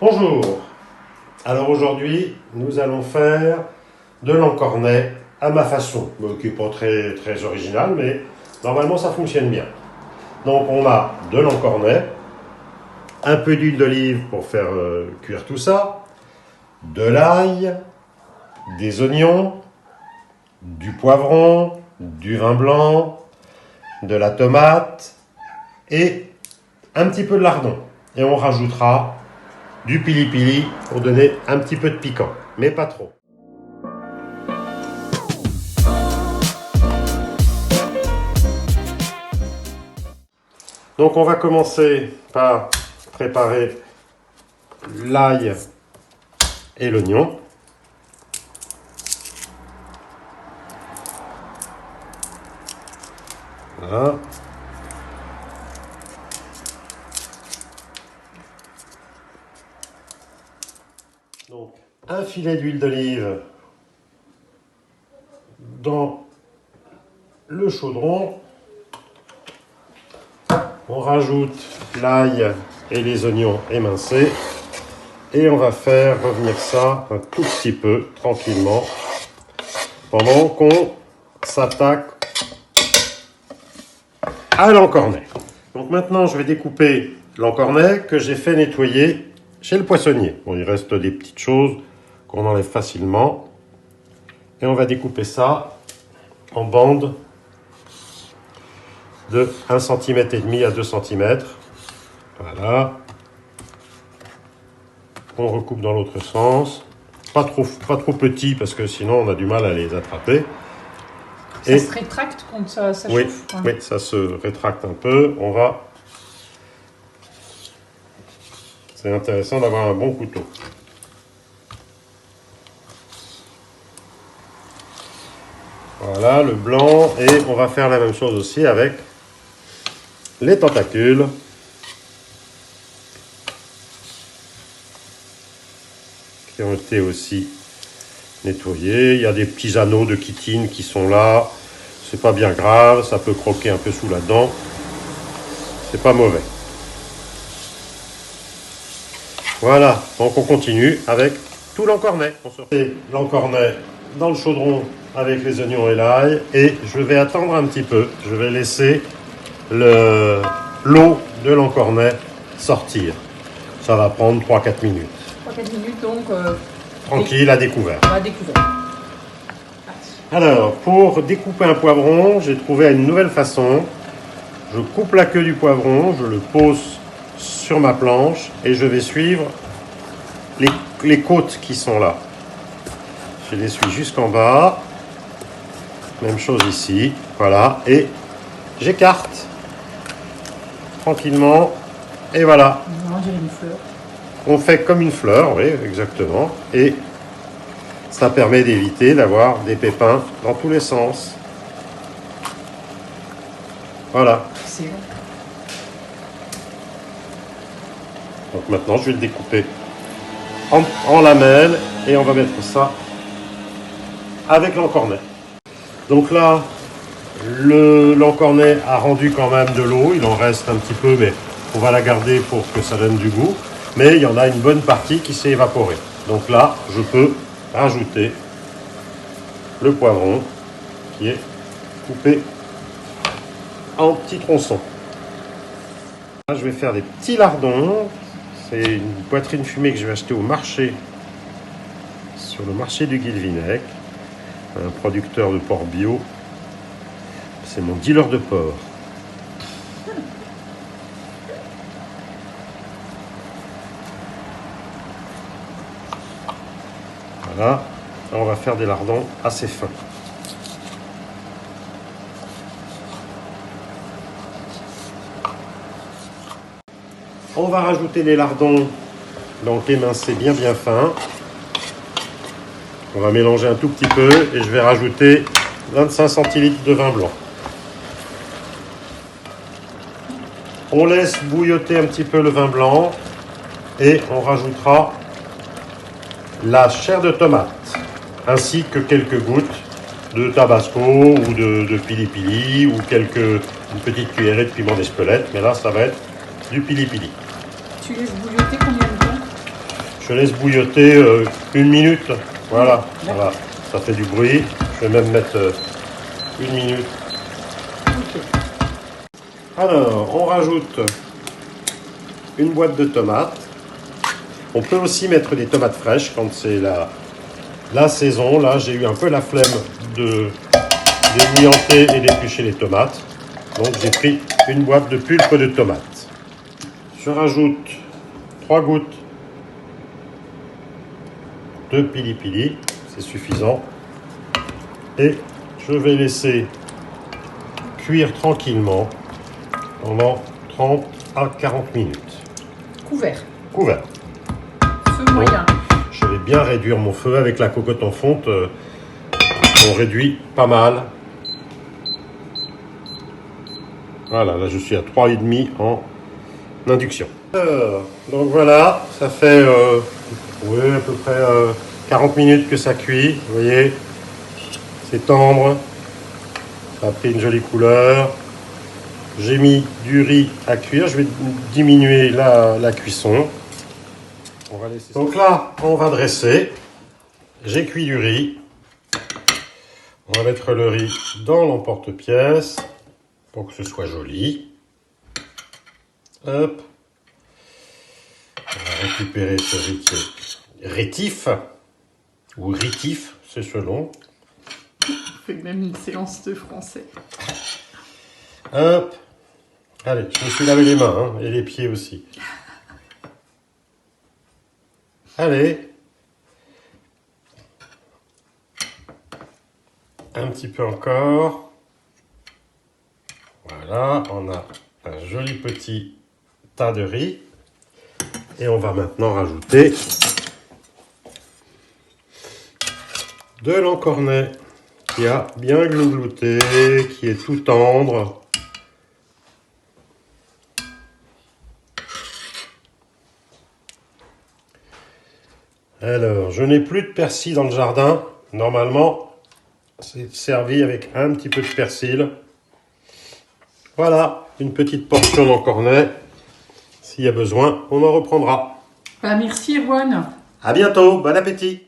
Bonjour. Alors aujourd'hui, nous allons faire de l'encornet à ma façon, qui n'est pas très original, mais normalement ça fonctionne bien. Donc on a de l'encornet, un peu d'huile d'olive pour faire cuire tout ça, de l'ail, des oignons, du poivron, du vin blanc, de la tomate et un petit peu de lardon. Et on rajoutera du pili-pili pour donner un petit peu de piquant, mais pas trop. Donc on va commencer par préparer l'ail et l'oignon. Voilà. Donc, un filet d'huile d'olive dans le chaudron. On rajoute l'ail et les oignons émincés. Et on va faire revenir ça un tout petit peu, tranquillement, pendant qu'on s'attaque à l'encornet. Donc maintenant, je vais découper l'encornet que j'ai fait nettoyer chez le poissonnier. Bon, il reste des petites choses qu'on enlève facilement. Et on va découper ça en bandes de 1,5 cm à 2 cm. Voilà. On recoupe dans l'autre sens. Pas trop petit parce que sinon on a du mal à les attraper. Ça se rétracte quand ça oui, chauffe. Hein. Oui, ça se rétracte un peu. On va... C'est intéressant d'avoir un bon couteau. Voilà, le blanc. Et on va faire la même chose aussi avec les tentacules. Qui ont été aussi nettoyés. Il y a des petits anneaux de chitine qui sont là. C'est pas bien grave, ça peut croquer un peu sous la dent. C'est pas mauvais. Voilà, donc on continue avec tout l'encornet. On se met l'encornet dans le chaudron avec les oignons et l'ail. Et je vais attendre un petit peu. Je vais laisser l'eau de l'encornet sortir. Ça va prendre 3-4 minutes. 3-4 minutes, donc... tranquille, à découvert. À découvert. Alors, pour découper un poivron, j'ai trouvé une nouvelle façon. Je coupe la queue du poivron, je le pose sur ma planche et je vais suivre les côtes qui sont là. Je les suis jusqu'en bas. Même chose ici. Voilà. Et j'écarte tranquillement. Et voilà. On dirait une fleur. On fait comme une fleur, oui, exactement. Et ça permet d'éviter d'avoir des pépins dans tous les sens. Voilà. Excellent. Donc maintenant, je vais le découper en lamelles et on va mettre ça avec l'encornet. Donc là, l'encornet a rendu quand même de l'eau. Il en reste un petit peu, mais on va la garder pour que ça donne du goût. Mais il y en a une bonne partie qui s'est évaporée. Donc là, je peux rajouter le poivron qui est coupé en petits tronçons. Là, je vais faire des petits lardons. C'est une poitrine fumée que je vais acheter au marché, sur le marché du Guilvinec, un producteur de porc bio. C'est mon dealer de porc. Voilà, on va faire des lardons assez fins. On va rajouter les lardons, donc émincés bien fins. On va mélanger un tout petit peu et je vais rajouter 25 centilitres de vin blanc. On laisse bouilloter un petit peu le vin blanc et on rajoutera la chair de tomate ainsi que quelques gouttes de tabasco ou de pili-pili ou une petite cuillerée de piment d'Espelette, mais là ça va être du pili-pili. Tu laisses bouilloter combien de temps? Je laisse bouilloter 1 minute. Voilà, voilà, ça fait du bruit. Je vais même mettre 1 minute. Ok. Alors, on rajoute une boîte de tomates. On peut aussi mettre des tomates fraîches quand c'est la saison. Là, j'ai eu un peu la flemme de bouillanter et d'éplucher les tomates. Donc, j'ai pris une boîte de pulpe de tomates. Je rajoute 3 gouttes de pili pili. C'est suffisant. Et je vais laisser cuire tranquillement pendant 30 à 40 minutes. Couvert. Couvert. Feu moyen. Je vais bien réduire mon feu avec la cocotte en fonte. On réduit pas mal. Voilà, là je suis à 3,5 en induction. Donc voilà, ça fait oui, à peu près 40 minutes que ça cuit. Vous voyez, c'est tendre. Ça a pris une jolie couleur. J'ai mis du riz à cuire. Je vais diminuer la cuisson. On va laisser ça. Donc là, on va dresser. J'ai cuit du riz. On va mettre le riz dans l'emporte-pièce pour que ce soit joli. Hop. On va récupérer ce riz qui est rétif ou ritif, c'est selon. On fait même une séance de français. Hop. Allez, je me suis lavé les mains hein, et les pieds aussi. Allez. Un petit peu encore. Voilà, on a un joli petit tas de riz. Et on va maintenant rajouter de l'encornet qui a bien glouglouté, qui est tout tendre. Alors, je n'ai plus de persil dans le jardin. Normalement, c'est servi avec un petit peu de persil. Voilà, une petite portion d'encornet. S'il y a besoin, on en reprendra. Bah, merci Erwan. À bientôt, bon appétit!